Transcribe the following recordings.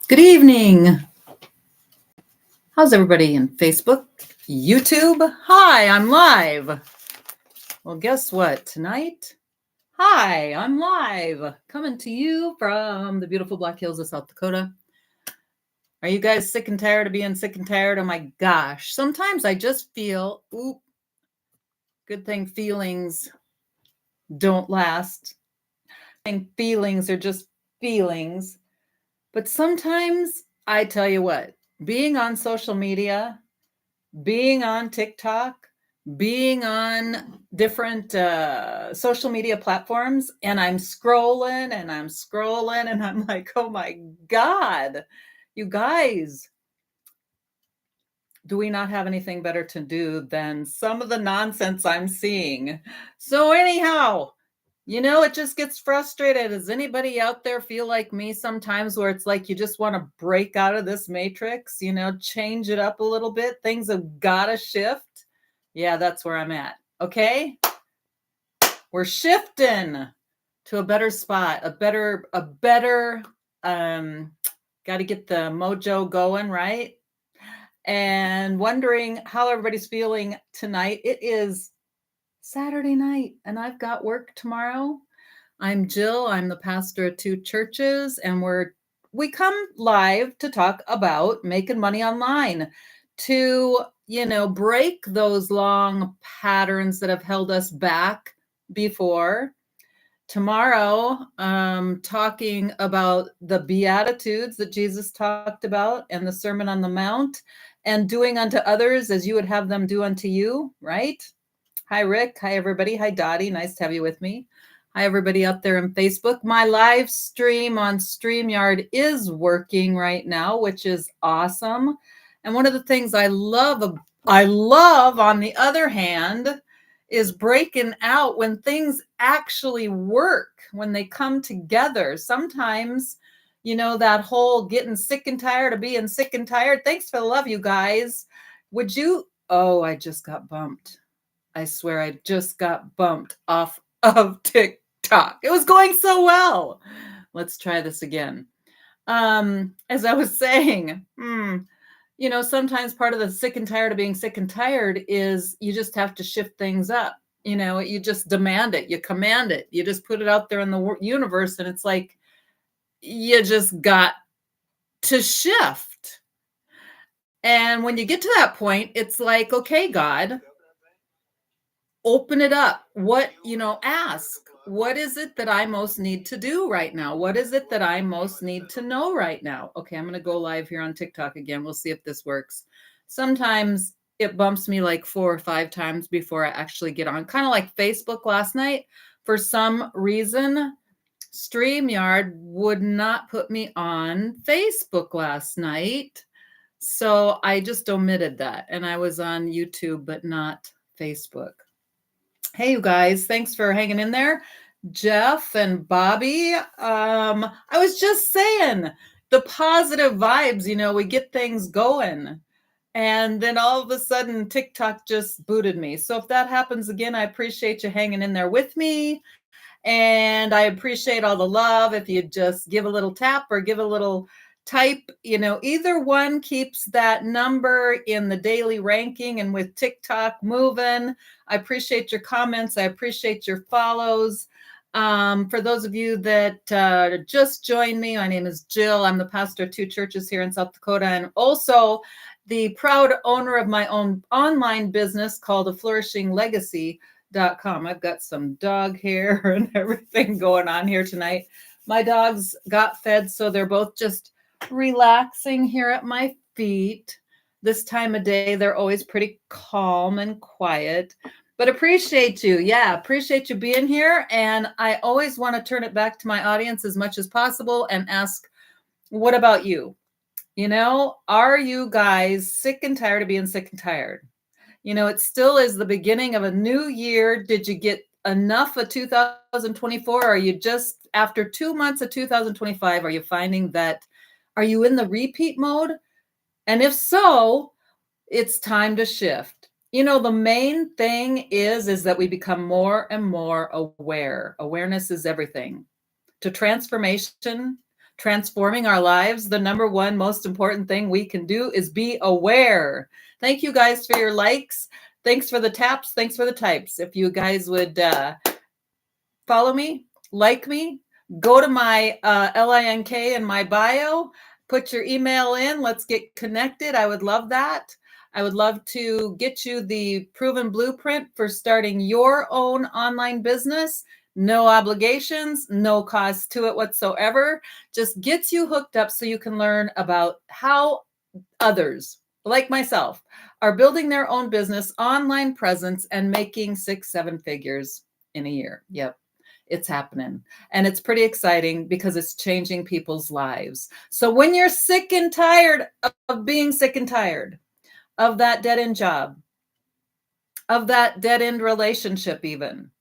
Good evening. How's everybody in Facebook, YouTube? Hi, I'm live. Well, guess what? Tonight, hi, I'm live, coming to you from the beautiful Black Hills of South Dakota. Are you guys sick and tired of being sick and tired? Oh my gosh. Sometimes I just feel, good thing feelings don't last. I think feelings are just feelings. But sometimes I tell you what, being on social media, being on TikTok, being on different social media platforms, and I'm scrolling and I'm scrolling, and I'm like, oh my God, you guys, do we not have anything better to do than some of the nonsense I'm seeing? So, anyhow, it just gets frustrated. Does anybody out there feel like me sometimes where it's like you just want to break out of this matrix, change it up a little bit? Things have got to shift. Yeah, that's where I'm at. Okay. We're shifting to a better spot, a better, got to get the mojo going, right? And wondering how everybody's feeling tonight. It is Saturday night and I've got work tomorrow. I'm Jill. I'm the pastor of two churches, and we come live to talk about making money online, to break those long patterns that have held us back before. Tomorrow, talking about the Beatitudes that Jesus talked about and the Sermon on the Mount, and doing unto others as you would have them do unto you, right? Hi, Rick. Hi, everybody. Hi, Dottie. Nice to have you with me. Hi, everybody out there on Facebook. My live stream on StreamYard is working right now, which is awesome. And one of the things I love, on the other hand, is breaking out when things actually work, when they come together. Sometimes, that whole getting sick and tired of being sick and tired. Thanks for the love, you guys. Oh, I just got bumped. I swear I just got bumped off of TikTok. It was going so well. Let's try this again. As I was saying, sometimes part of the sick and tired of being sick and tired is you just have to shift things up. You just demand it, you command it, you just put it out there in the universe, and it's like you just got to shift. And when you get to that point, it's like, okay, God, open it up. Ask, what is it that I most need to do right now? What is it that I most need to know right now? Okay, I'm going to go live here on TikTok again. We'll see if this works. Sometimes it bumps me like 4 or 5 times before I actually get on. Kind of like Facebook last night. For some reason, StreamYard would not put me on Facebook last night. So I just omitted that. And I was on YouTube, but not Facebook. Hey, you guys, thanks for hanging in there. Jeff and Bobby. I was just saying the positive vibes, we get things going. And then all of a sudden, TikTok just booted me. So if that happens again, I appreciate you hanging in there with me. And I appreciate all the love. If you just give a little tap or give a little type, either one keeps that number in the daily ranking and with TikTok moving. I appreciate your comments. I appreciate your follows. For those of you that just joined me, my name is Jill. I'm the pastor of two churches here in South Dakota, and also the proud owner of my own online business called A Flourishing Legacy.com. I've got some dog hair and everything going on here tonight. My dogs got fed, so they're both just relaxing here at my feet. This time of day, they're always pretty calm and quiet, but appreciate you. Yeah, appreciate you being here. And I always want to turn it back to my audience as much as possible and ask, what about you? Are you guys sick and tired of being sick and tired? It still is the beginning of a new year. Did you get enough of 2024? Are you just, after 2 months of 2025, are you finding that, are you in the repeat mode? And if so, it's time to shift. The main thing is that we become more and more aware. Awareness is everything. To transformation, transforming our lives, the number one most important thing we can do is be aware. Thank you guys for your likes. Thanks for the taps. Thanks for the types. If you guys would follow me, like me, go to my LINK in my bio, put your email in. Let's get connected. I would love that. I would love to get you the proven blueprint for starting your own online business. No obligations, no cost to it whatsoever. Just gets you hooked up so you can learn about how others, like myself, are building their own business, online presence, and making 6-7 figures in a year. Yep. It's happening. And it's pretty exciting because it's changing people's lives. So when you're sick and tired of being sick and tired of that dead end job, of that dead end relationship, even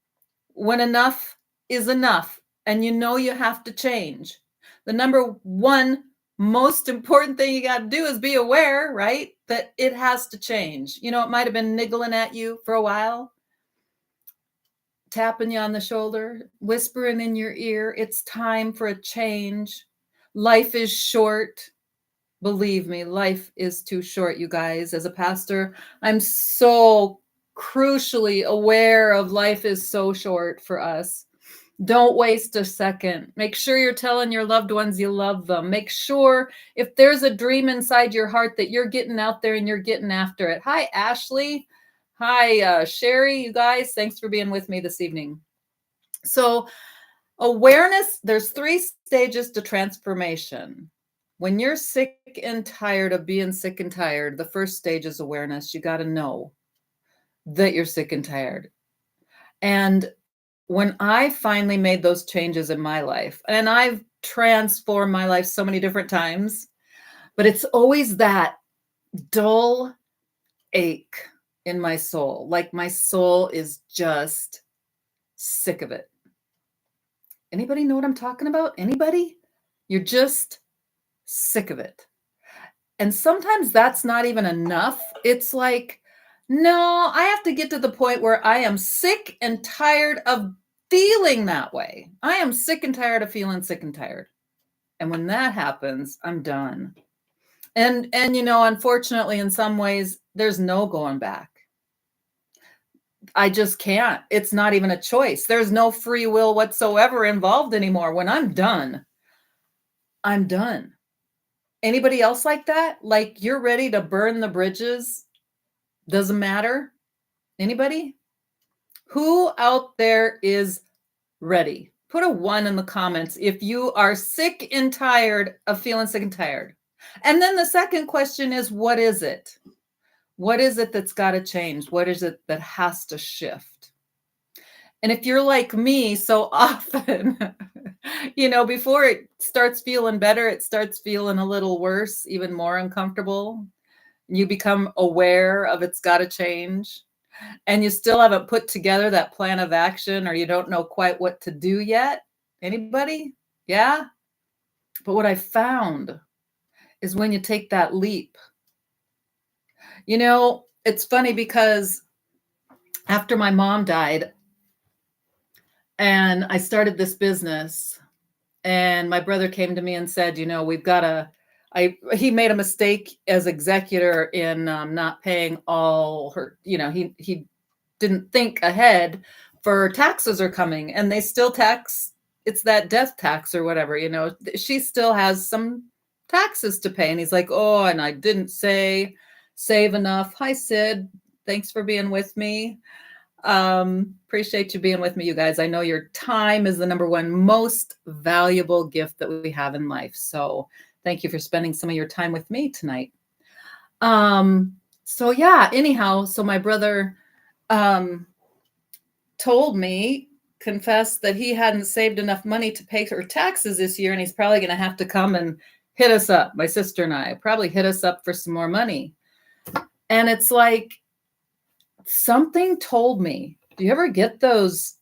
when enough is enough and you know you have to change, the number one most important thing you got to do is be aware, right? That it has to change. You know, it might have been niggling at you for a while, tapping you on the shoulder, whispering in your ear, it's time for a change. Life is short. Believe me, life is too short, you guys. As a pastor, I'm so crucially aware of life is so short for us. Don't waste a second. Make sure you're telling your loved ones you love them. Make sure if there's a dream inside your heart that you're getting out there and you're getting after it. Hi, Ashley. Hi, Sherry, you guys. Thanks for being with me this evening. So awareness, there's 3 stages to transformation. When you're sick and tired of being sick and tired, the first stage is awareness. You got to know that you're sick and tired. And when I finally made those changes in my life, and I've transformed my life so many different times, but it's always that dull ache in my soul. Like my soul is just sick of it. Anybody know what I'm talking about? Anybody? You're just sick of it. And sometimes that's not even enough. It's like, no, I have to get to the point where I am sick and tired of feeling that way. I am sick and tired of feeling sick and tired. And when that happens, I'm done. And you know, unfortunately, in some ways, there's no going back. I just can't. It's not even a choice. There's no free will whatsoever involved anymore. When I'm done, I'm done. Anybody else like that? Like you're ready to burn the bridges? Doesn't matter. Anybody? Who out there is ready? Put a 1 in the comments if you are sick and tired of feeling sick and tired. And then the second question is, what is it? What is it that's got to change? What is it that has to shift? And if you're like me so often, you know, before it starts feeling better, it starts feeling a little worse, even more uncomfortable. You become aware of it's got to change. And you still haven't put together that plan of action, or you don't know quite what to do yet. Anybody? Yeah. But what I found is when you take that leap, you know, it's funny because after my mom died and I started this business, and my brother came to me and said, you know, we've got to, he made a mistake as executor in not paying all her, you know, he didn't think ahead for taxes are coming and they still tax. It's that death tax or whatever, you know, she still has some taxes to pay. And he's like, oh, and I didn't save enough. Hi, Sid. Thanks for being with me. Appreciate you being with me, you guys. I know your time is the number one most valuable gift that we have in life. So thank you for spending some of your time with me tonight. So yeah, anyhow, so my brother told me, confessed that he hadn't saved enough money to pay her taxes this year, and he's probably going to have to come and hit us up. My sister and I probably hit us up for some more money. And it's like something told me, do you ever get those,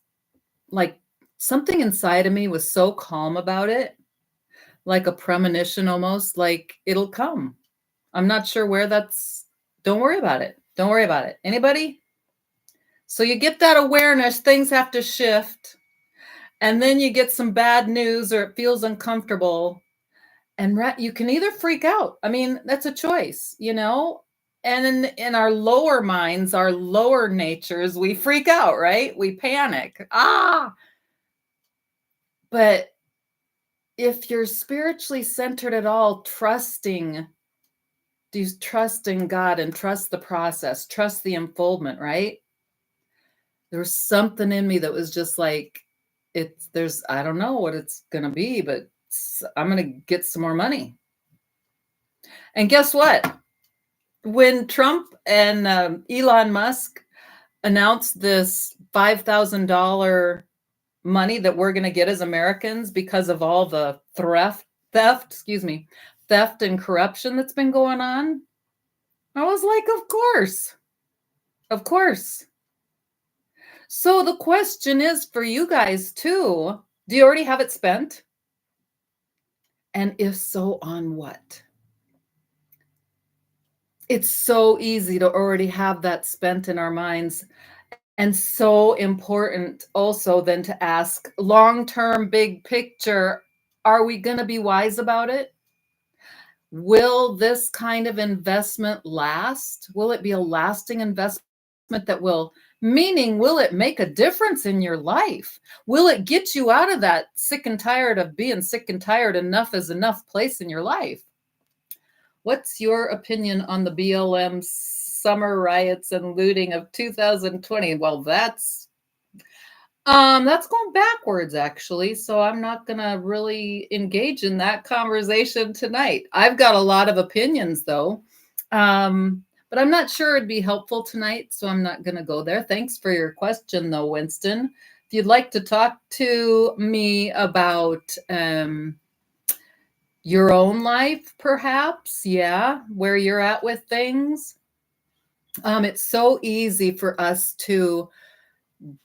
like something inside of me was so calm about it, like a premonition almost, like it'll come. I'm not sure where that's, don't worry about it. Don't worry about it. Anybody? So you get that awareness, things have to shift. And then you get some bad news or it feels uncomfortable. And you can either freak out. I mean, that's a choice, you know? And in our lower minds, our lower natures, we freak out, right? We panic. Ah! But if you're spiritually centered at all, do you trust in God and trust the process, trust the unfoldment, right? There was something in me that was just like, I don't know what it's gonna be, but I'm gonna get some more money. And guess what? When Trump and Elon Musk announced this $5,000 money that we're going to get as Americans because of all the theft and corruption that's been going on, I was like, of course. So the question is for you guys too, do you already have it spent? And if so, on what? It's so easy to already have that spent in our minds. And so important also then to ask long-term, big picture, are we going to be wise about it? Will this kind of investment last? Will it be a lasting investment will it make a difference in your life? Will it get you out of that sick and tired of being sick and tired, enough is enough place in your life? What's your opinion on the BLM summer riots and looting of 2020? Well, that's going backwards actually, so I'm not gonna really engage in that conversation tonight. I've got a lot of opinions though, but I'm not sure it'd be helpful tonight, so I'm not gonna go there. Thanks for your question though, Winston. If you'd like to talk to me about your own life, perhaps, yeah, where you're at with things. It's so easy for us to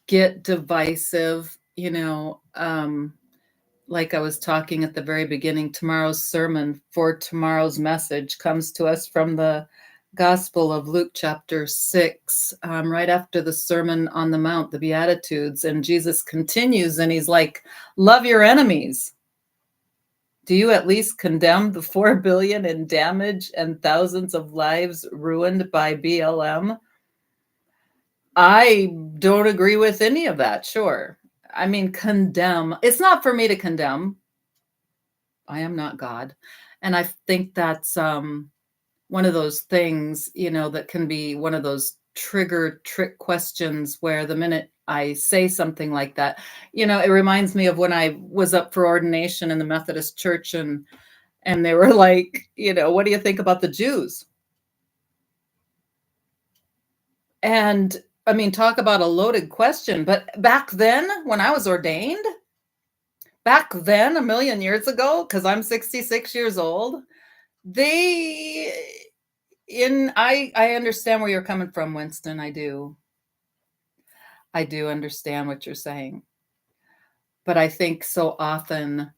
get divisive, like I was talking at the very beginning. Tomorrow's sermon for tomorrow's message comes to us from the Gospel of Luke chapter 6, right after the Sermon on the Mount, the Beatitudes. And Jesus continues and he's like, love your enemies. Do you at least condemn the 4 billion in damage and thousands of lives ruined by BLM? I don't agree with any of that, sure. I mean, condemn. It's not for me to condemn. I am not God. And I think that's one of those things, that can be one of those trick questions where the minute I say something like that, it reminds me of when I was up for ordination in the Methodist Church and they were like, what do you think about the Jews? And I mean, talk about a loaded question. But back then, when I was ordained, back then, a million years ago, because I'm 66 years old, I understand where you're coming from, Winston. I do. I do understand what you're saying. But I think so often,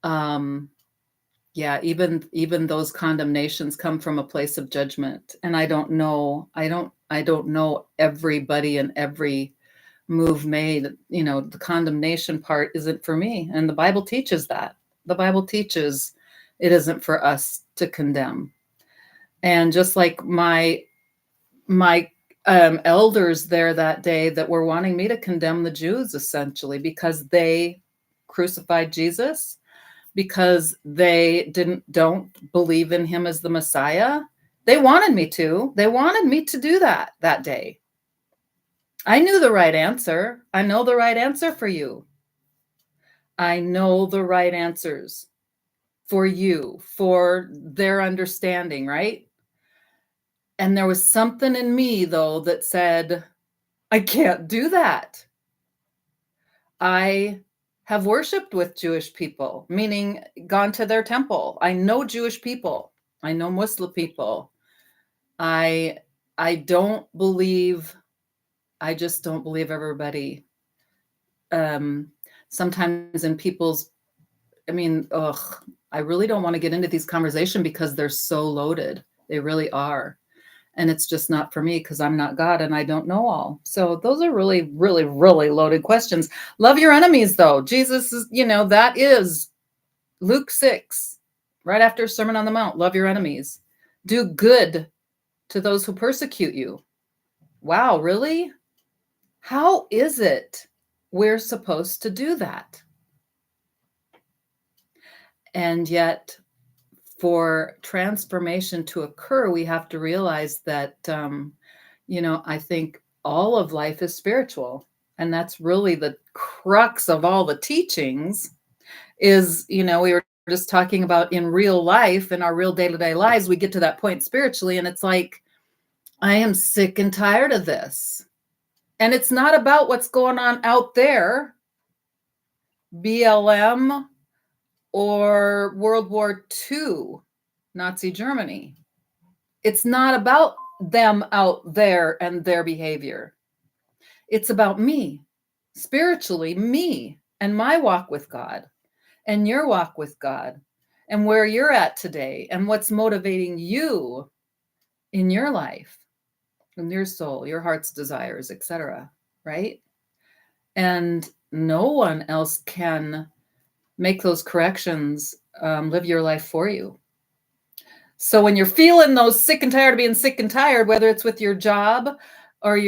yeah, even those condemnations come from a place of judgment. And I don't know everybody and every move made. The condemnation part isn't for me. And the Bible teaches that. The Bible teaches it isn't for us to condemn. And just like my elders there that day that were wanting me to condemn the Jews, essentially, because they crucified Jesus, because they don't believe in him as the Messiah. They wanted me to do that day. I knew the right answer. I know the right answer for you. I know the right answers for you, for their understanding, right? And there was something in me, though, that said, I can't do that. I have worshiped with Jewish people, meaning gone to their temple. I know Jewish people. I know Muslim people. I don't believe, I just don't believe everybody. Sometimes in people's, I really don't want to get into these conversations because they're so loaded. They really are. And it's just not for me because I'm not God and I don't know all. So those are really, really, really loaded questions. Love your enemies, though. Jesus is, that is Luke 6. right after Sermon on the Mount, love your enemies. Do good to those who persecute you. Wow, really? How is it we're supposed to do that? And yet, for transformation to occur, we have to realize that, I think all of life is spiritual. And that's really the crux of all the teachings is, we were just talking about in real life, in our real day-to-day lives, we get to that point spiritually, and it's like, I am sick and tired of this. And it's not about what's going on out there, BLM or World War II, Nazi Germany. It's not about them out there and their behavior. It's about me, spiritually, me and my walk with God and your walk with God and where you're at today and what's motivating you in your life and your soul, your heart's desires, etc. Right? And no one else can make those corrections, live your life for you. So when you're feeling those sick and tired of being sick and tired, whether it's with your job or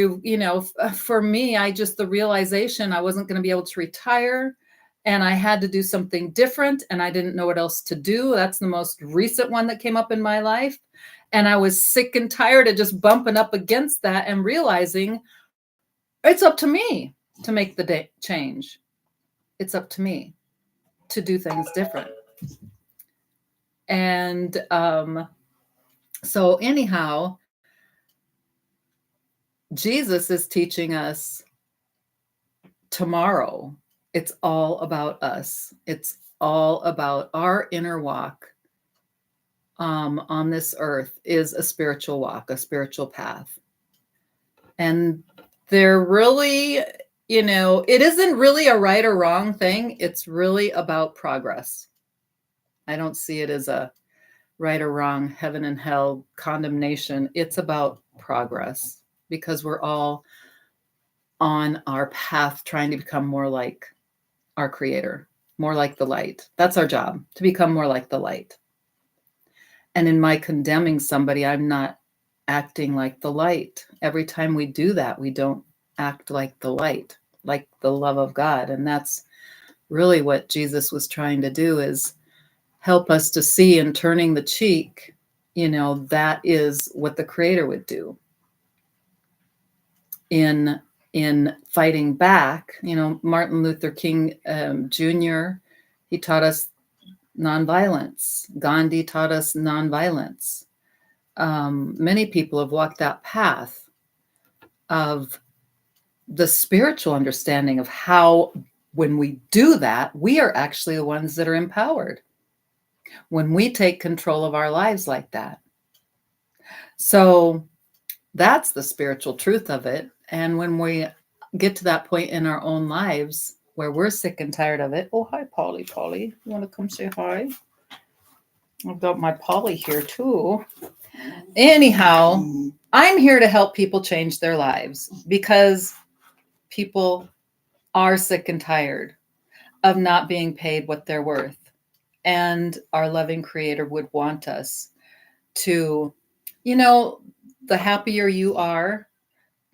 for me, the realization I wasn't going to be able to retire and I had to do something different and I didn't know what else to do. That's the most recent one that came up in my life. And I was sick and tired of just bumping up against that and realizing it's up to me to make the change. It's up to me to do things different. And so anyhow, Jesus is teaching us tomorrow. It's all about us. It's all about our inner walk on this earth is a spiritual walk, a spiritual path. And they're really, it isn't really a right or wrong thing. It's really about progress. I don't see it as a right or wrong, heaven and hell, condemnation. It's about progress because we're all on our path trying to become more like our Creator, more like the light. That's our job, to become more like the light. And in my condemning somebody, I'm not acting like the light. Every time we do that, we don't act like the light, like the love of God. And that's really what Jesus was trying to do, is help us to see in turning the cheek, that is what the Creator would do. In fighting back, Martin Luther King Jr., he taught us nonviolence. Gandhi taught us nonviolence. Many people have walked that path of the spiritual understanding of how, when we do that, we are actually the ones that are empowered when we take control of our lives like that. So that's the spiritual truth of it. And when we get to that point in our own lives where we're sick and tired of it. Oh, hi, Polly. Polly, you want to come say hi? I've got my Polly here too. Anyhow, I'm here to help people change their lives because people are sick and tired of not being paid what they're worth. And our loving Creator would want us to, the happier you are,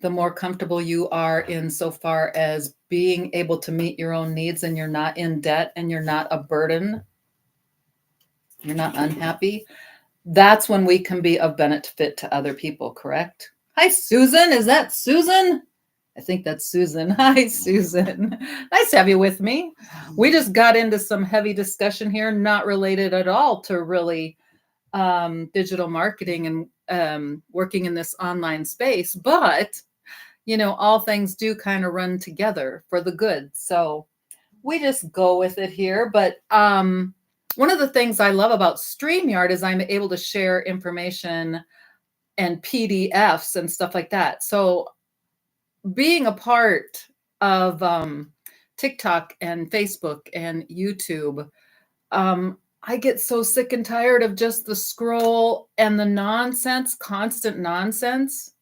the more comfortable you are insofar as being able to meet your own needs, and you're not in debt and you're not a burden, you're not unhappy. That's when we can be of benefit to other people, correct? Hi, Susan. Is that Susan? I think that's Susan. Hi, Susan. Nice to have you with me. We just got into some heavy discussion here, not related at all to really digital marketing and working in this online space, but all things do kind of run together for the good. So we just go with it here. But one of the things I love about StreamYard is I'm able to share information and PDFs and stuff like that. So being a part of TikTok and Facebook and YouTube, I get so sick and tired of just the scroll and the nonsense, constant nonsense.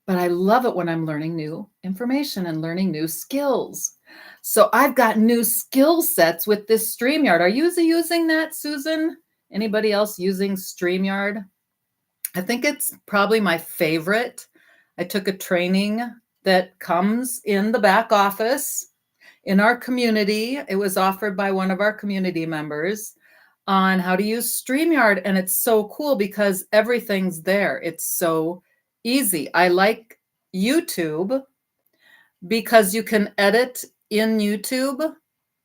but I love it when I'm learning new information and learning new skills. So I've got new skill sets with this StreamYard. Are you using that, Susan? Anybody else using StreamYard? I think it's probably my favorite. I took a training that comes in the back office in our community. It was offered by one of our community members on how to use StreamYard. And it's so cool because everything's there. It's so easy. I like YouTube because you can edit in YouTube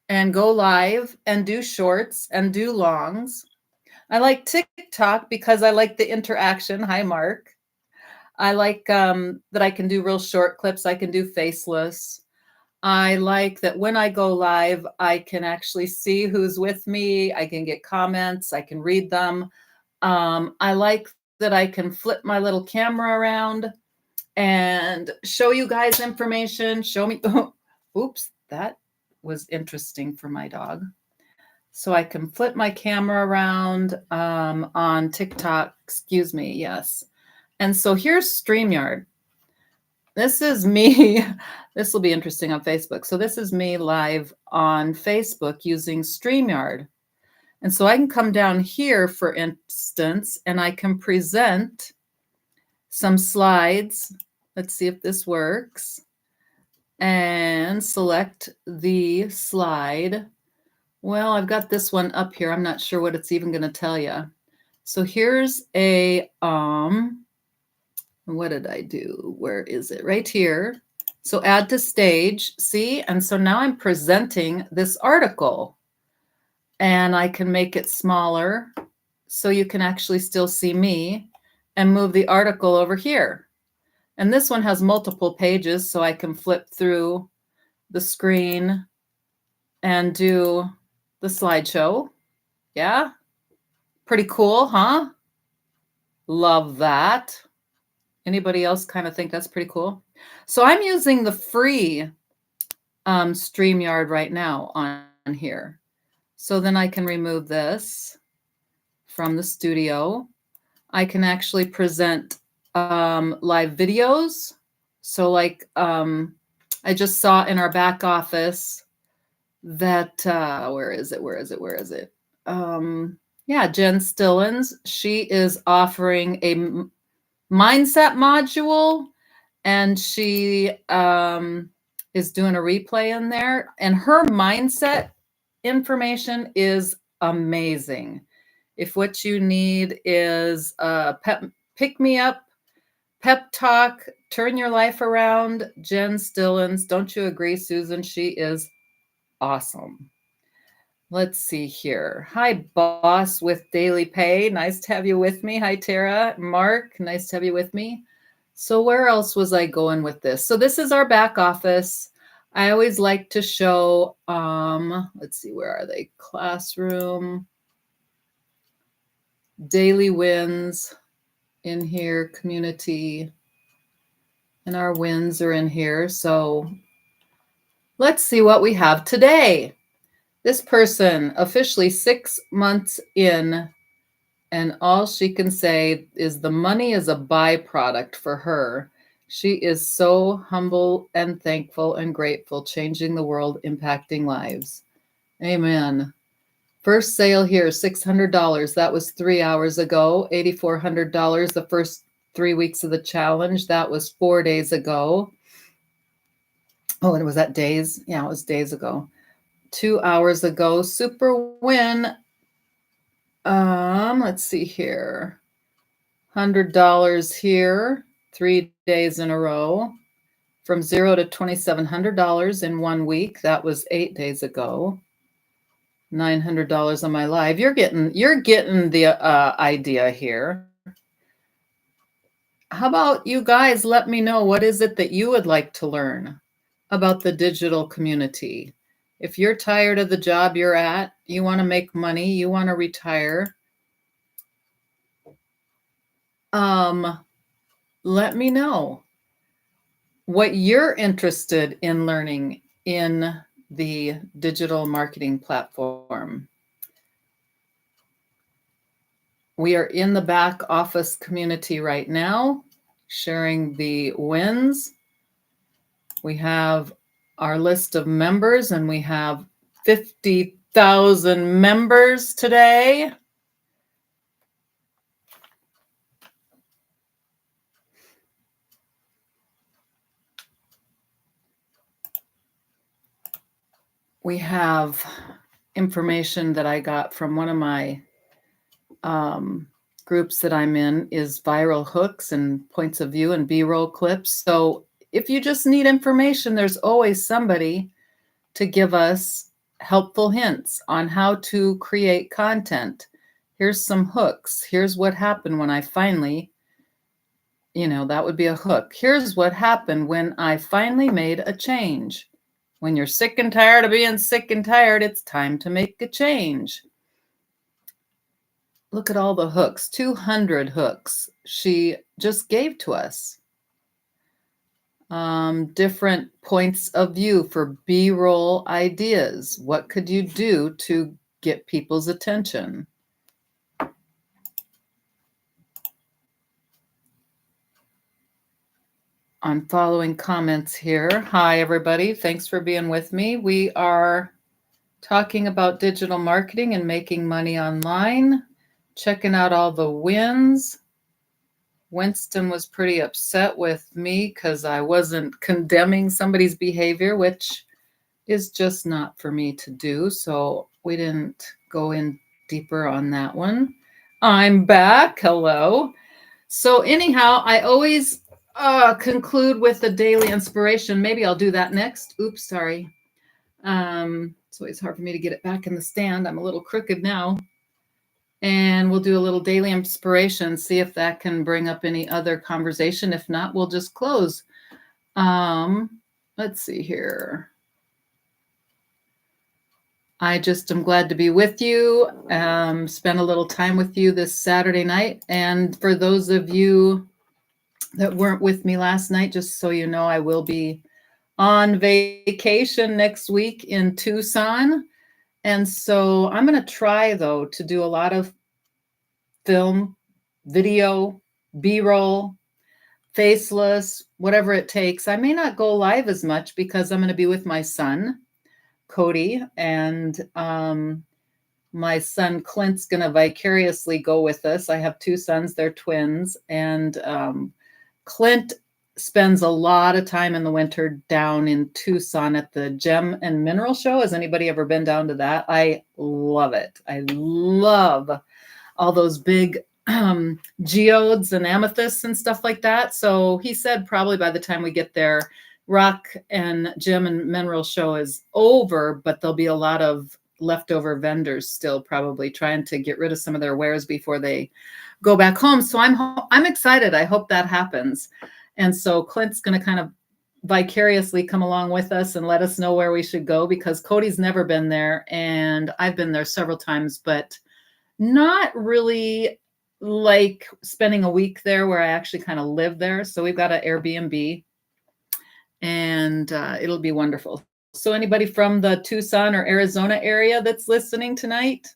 and go live and do shorts and do longs. I like TikTok because I like the interaction. Hi, Mark. I like that I can do real short clips. I can do faceless. I like that when I go live, I can actually see who's with me. I can get comments. I can read them. I like that I can flip my little camera around and show you guys information. Show me. Oops, that was interesting for my dog. So I can flip my camera around on TikTok. Excuse me. Yes. And so here's StreamYard. This is me. This will be interesting on Facebook. So this is me live on Facebook using StreamYard. And so I can come down here, for instance, and I can present some slides. Let's see if this works. And select the slide. Well, I've got this one up here. I'm not sure what it's even going to tell you. So here's a, what did I do? Where is it? Right here. So add to stage, see? And so now I'm presenting this article and I can make it smaller so you can actually still see me and move the article over here. And this one has multiple pages, so I can flip through the screen and do the slideshow. Yeah, pretty cool, huh? Love that. Anybody else kind of think that's pretty cool? So I'm using the free StreamYard right now on here. So then I can remove this from the studio. I can actually present live videos. So like I just saw in our back office that, where is it? Yeah, Jen Stillins, she is offering a mindset module and she is doing a replay in there, and her mindset information is amazing. If what you need is a pick me up, pep talk, turn your life around, Jen Stillins, don't you agree, Susan? She is awesome. Let's see here. Hi, boss with daily pay. Nice to have you with me. Hi, Tara. Mark, nice to have you with me. So where else was I going with this? So this is our back office. I always like to show, let's see, where are they? Classroom, daily wins in here, community, and our wins are in here. So let's see what we have today. This person officially 6 months in, and all she can say is the money is a byproduct for her. She is so humble and thankful and grateful, changing the world, impacting lives. Amen. First sale here, $600. That was 3 hours ago. $8,400 the first 3 weeks of the challenge. That was 4 days ago. Oh, and was that days? Yeah, it was days ago. 2 hours ago. Super win. Let's see here. $100 here, 3 days in a row. From $0 to $2,700 in 1 week. That was 8 days ago. $900 on my live. You're getting the idea here. How about you guys let me know, what is it that you would like to learn about the digital community? If you're tired of the job you're at, you want to make money, you want to retire, let me know what you're interested in learning in the digital marketing platform. We are in the back office community right now, sharing the wins. We have our list of members, and we have 50,000 members today. We have information that I got from one of my groups that I'm in is viral hooks and points of view and B-roll clips. So if you just need information, there's always somebody to give us helpful hints on how to create content. Here's some hooks. Here's what happened when I finally, that would be a hook. Here's what happened when I finally made a change. When you're sick and tired of being sick and tired, it's time to make a change. Look at all the hooks, 200 hooks she just gave to us. Different points of view for B-roll ideas. What could you do to get people's attention? I'm following comments here. Hi, everybody. Thanks for being with me. We are talking about digital marketing and making money online, checking out all the wins. Winston was pretty upset with me because I wasn't condemning somebody's behavior, which is just not for me to do. So we didn't go in deeper on that one. I'm back. Hello. So anyhow, I always conclude with the daily inspiration. Maybe I'll do that next. Oops, sorry. It's always hard for me to get it back in the stand. I'm a little crooked now. And we'll do a little daily inspiration, see if that can bring up any other conversation. If not, we'll just close. Let's see here. I just am glad to be with you, spend a little time with you this Saturday night. And for those of you that weren't with me last night, just so you know, I will be on vacation next week in Tucson. And so I'm going to try, though, to do a lot of film, video, B-roll, faceless, whatever it takes. I may not go live as much because I'm going to be with my son, Cody, and my son Clint's going to vicariously go with us. I have two sons, they're twins, and Clint spends a lot of time in the winter down in Tucson at the Gem and Mineral Show. Has anybody ever been down to that? I love it. I love all those big geodes and amethysts and stuff like that. So he said probably by the time we get there, Rock and Gem and Mineral Show is over, but there'll be a lot of leftover vendors still probably trying to get rid of some of their wares before they go back home. So I'm excited. I hope that happens. And so Clint's going to kind of vicariously come along with us and let us know where we should go, because Cody's never been there and I've been there several times, but not really like spending a week there where I actually kind of live there. So we've got an Airbnb and it'll be wonderful. So anybody from the Tucson or Arizona area that's listening tonight,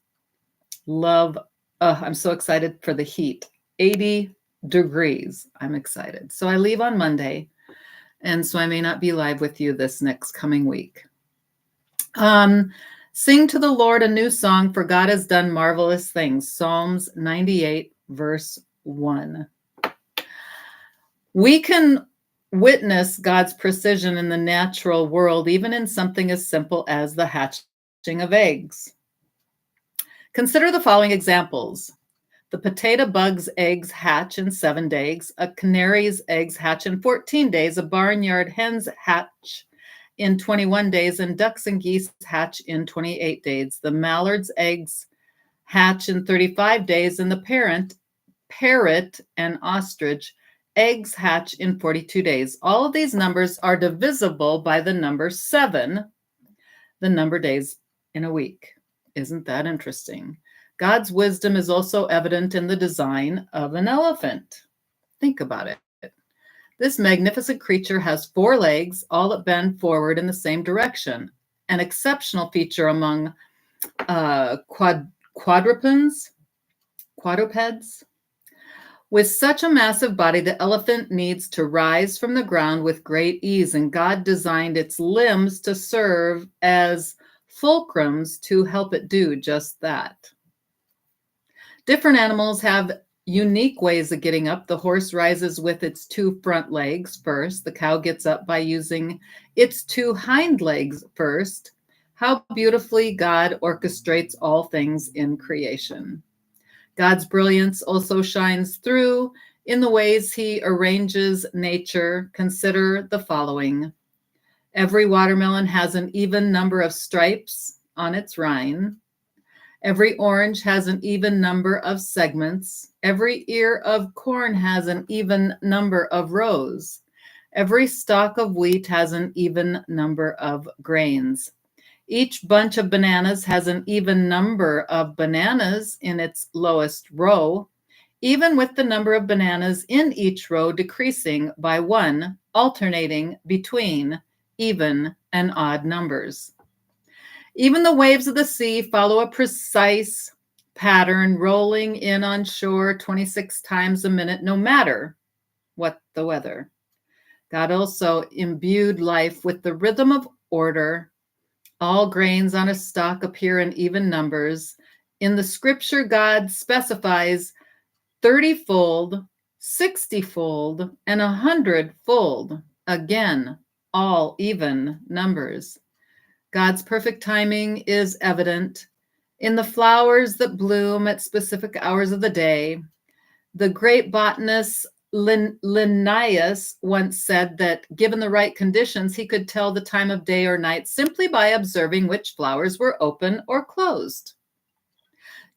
I'm so excited for the heat. 80 degrees. I'm excited. So I leave on Monday, and so I may not be live with you this next coming week. Sing to the Lord a new song, for God has done marvelous things. Psalms 98, verse 1. We can witness God's precision in the natural world, even in something as simple as the hatching of eggs. Consider the following examples. The potato bug's eggs hatch in 7 days. A canary's eggs hatch in 14 days. A barnyard hen's hatch in 21 days. And ducks and geese hatch in 28 days. The mallard's eggs hatch in 35 days. And the parrot and ostrich eggs hatch in 42 days. All of these numbers are divisible by the number 7, the number days in a week. Isn't that interesting? God's wisdom is also evident in the design of an elephant. Think about it. This magnificent creature has 4 legs, all that bend forward in the same direction. An exceptional feature among quadrupeds. With such a massive body, the elephant needs to rise from the ground with great ease, and God designed its limbs to serve as fulcrums to help it do just that. Different animals have unique ways of getting up. The horse rises with its two front legs first. The cow gets up by using its two hind legs first. How beautifully God orchestrates all things in creation. God's brilliance also shines through in the ways he arranges nature. Consider the following. Every watermelon has an even number of stripes on its rind. Every orange has an even number of segments. Every ear of corn has an even number of rows. Every stalk of wheat has an even number of grains. Each bunch of bananas has an even number of bananas in its lowest row, even with the number of bananas in each row decreasing by one, alternating between even and odd numbers. Even the waves of the sea follow a precise pattern, rolling in on shore 26 times a minute, no matter what the weather. God also imbued life with the rhythm of order. All grains on a stalk appear in even numbers. In the scripture, God specifies 30-fold, 60-fold, and 100-fold. Again, all even numbers. God's perfect timing is evident in the flowers that bloom at specific hours of the day. The great botanist Linnaeus once said that given the right conditions, he could tell the time of day or night simply by observing which flowers were open or closed.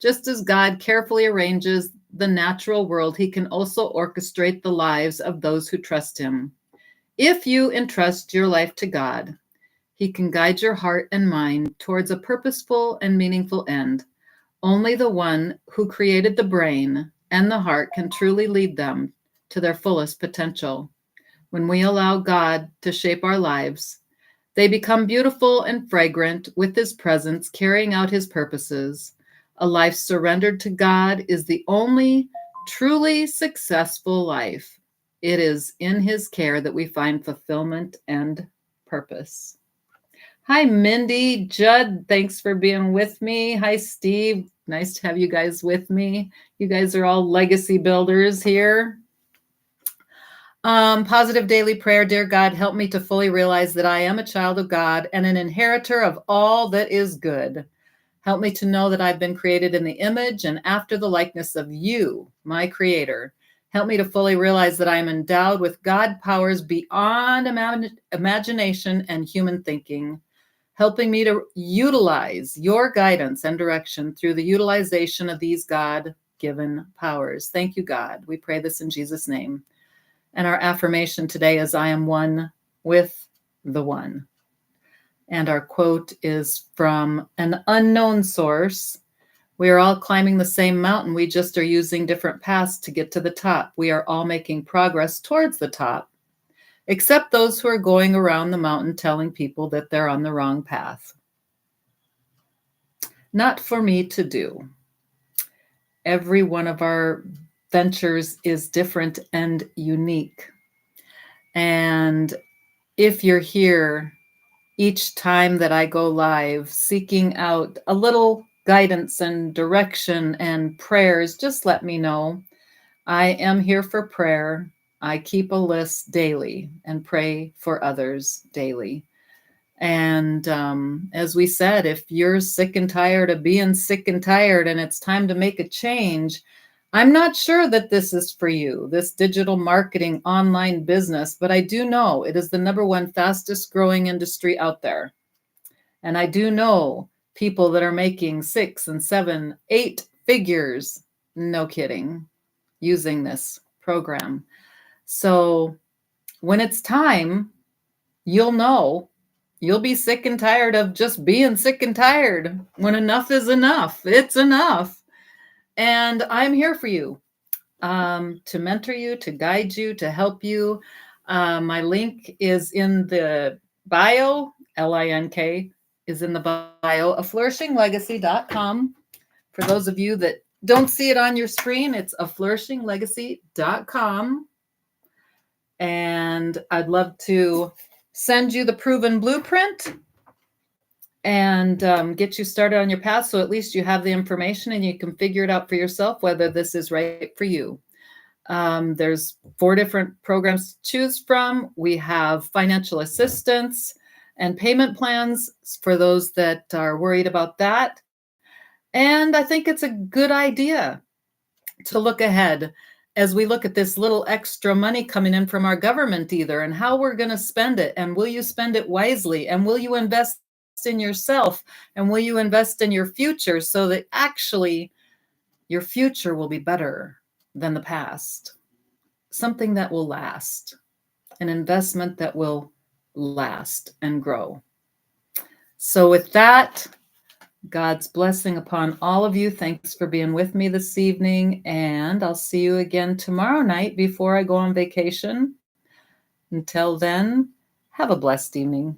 Just as God carefully arranges the natural world, he can also orchestrate the lives of those who trust him. If you entrust your life to God, he can guide your heart and mind towards a purposeful and meaningful end. Only the one who created the brain and the heart can truly lead them to their fullest potential. When we allow God to shape our lives, they become beautiful and fragrant with his presence, carrying out his purposes. A life surrendered to God is the only truly successful life. It is in his care that we find fulfillment and purpose. Hi, Mindy, Judd, thanks for being with me. Hi, Steve. Nice to have you guys with me. You guys are all legacy builders here. Positive daily prayer. Dear God, help me to fully realize that I am a child of God and an inheritor of all that is good. Help me to know that I've been created in the image and after the likeness of you, my creator. Help me to fully realize that I am endowed with God powers beyond imagination and human thinking, helping me to utilize your guidance and direction through the utilization of these God-given powers. Thank you, God. We pray this in Jesus' name. And our affirmation today is, I am one with the one. And our quote is from an unknown source. We are all climbing the same mountain. We just are using different paths to get to the top. We are all making progress towards the top, except those who are going around the mountain telling people that they're on the wrong path. Not for me to do. Every one of our ventures is different and unique. And if you're here each time that I go live, seeking out a little guidance and direction and prayers, just let me know. I am here for prayer. I keep a list daily and pray for others daily. And as we said, if you're sick and tired of being sick and tired and it's time to make a change, I'm not sure that this is for you, this digital marketing online business, but I do know it is the #1 fastest growing industry out there. And I do know people that are making 6 and 7, 8 figures, no kidding, using this program. So when it's time, you'll know. You'll be sick and tired of just being sick and tired. When enough is enough, it's enough. And I'm here for you, to mentor you, to guide you, to help you. My link is in the bio, LINK is in the bio, aflourishinglegacy.com. For those of you that don't see it on your screen, it's aflourishinglegacy.com. And I'd love to send you the proven blueprint and get you started on your path, so at least you have the information and you can figure it out for yourself whether this is right for you. There's 4 different programs to choose from. We have financial assistance and payment plans for those that are worried about that. And I think it's a good idea to look ahead as we look at this little extra money coming in from our government either, and how we're going to spend it. And will you spend it wisely? And will you invest in yourself? And will you invest in your future so that actually your future will be better than the past? Something that will last, an investment that will last and grow. So with that, God's blessing upon all of you. Thanks for being with me this evening, and I'll see you again tomorrow night before I go on vacation. Until then, have a blessed evening.